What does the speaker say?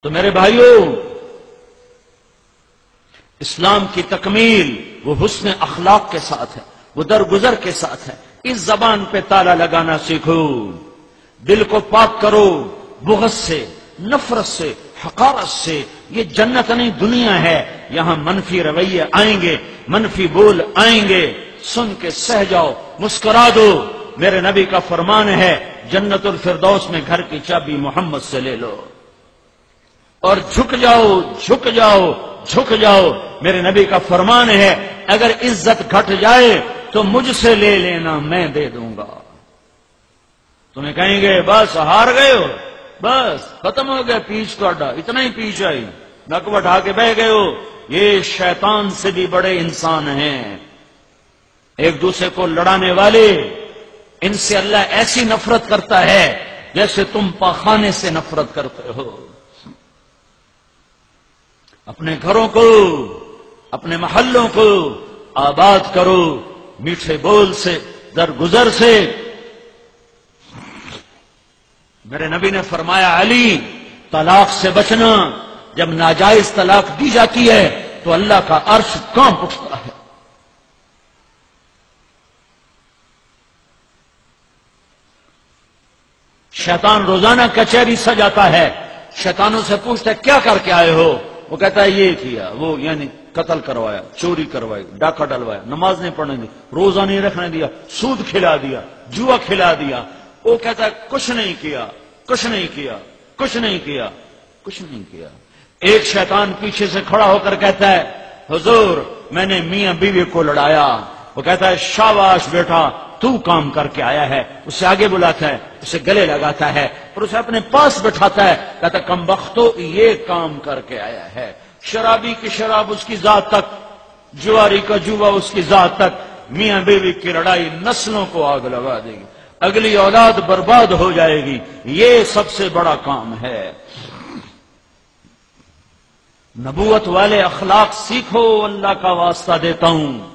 تو میرے بھائیوں، اسلام کی تکمیل وہ حسن اخلاق کے ساتھ ہے، وہ درگزر کے ساتھ ہے۔ اس زبان پہ تالا لگانا سیکھو، دل کو پاک کرو بغض سے، نفرت سے، حقارت سے۔ یہ جنت نہیں دنیا ہے، یہاں منفی رویے آئیں گے، منفی بول آئیں گے، سن کے سہ جاؤ، مسکرا دو۔ میرے نبی کا فرمان ہے، جنت الفردوس میں گھر کی چابی محمد سے لے لو اور جھک جاؤ، جھک جاؤ، جھک جاؤ۔ میرے نبی کا فرمان ہے، اگر عزت گھٹ جائے تو مجھ سے لے لینا، میں دے دوں گا۔ تمہیں کہیں گے بس ہار گئے ہو، بس ختم ہو گیا پیچ تو اڈا، اتنا ہی پیچ آئی، نک بٹھا کے بہ گئے ہو۔ یہ شیطان سے بھی بڑے انسان ہیں، ایک دوسرے کو لڑانے والے۔ ان سے اللہ ایسی نفرت کرتا ہے جیسے تم پاخانے سے نفرت کرتے ہو۔ اپنے گھروں کو، اپنے محلوں کو آباد کرو، میٹھے بول سے، درگزر سے۔ میرے نبی نے فرمایا، علی، طلاق سے بچنا۔ جب ناجائز طلاق دی جاتی ہے تو اللہ کا عرش کانپ اٹھتا ہے۔ شیطان روزانہ کچہری سجاتا ہے، شیطانوں سے پوچھتا ہے کیا کر کے آئے ہو؟ وہ کہتا ہے یہ کیا، وہ یعنی قتل کروایا، چوری کروائی، ڈاکہ ڈلوایا، نماز نہیں پڑھنے دی، روزہ نہیں رکھنے دیا، سود کھلا دیا، جوا کھلا دیا۔ وہ کہتا ہے کچھ نہیں کیا، کچھ نہیں کیا، کچھ نہیں کیا، کچھ نہیں کیا۔ ایک شیطان پیچھے سے کھڑا ہو کر کہتا ہے، حضور میں نے میاں بیوی کو لڑایا۔ وہ کہتا ہے شاباش بیٹا، تو کام کر کے آیا ہے۔ اسے آگے بلاتا ہے، اسے گلے لگاتا ہے اور اسے اپنے پاس بٹھاتا ہے، کہتا ہے کم بختو، یہ کام کر کے آیا ہے۔ شرابی کی شراب اس کی ذات تک، جواری کا جوا اس کی ذات تک، میاں بیوی کی لڑائی نسلوں کو آگ لگا دے گی، اگلی اولاد برباد ہو جائے گی۔ یہ سب سے بڑا کام ہے۔ نبوت والے اخلاق سیکھو، اللہ کا واسطہ دیتا ہوں۔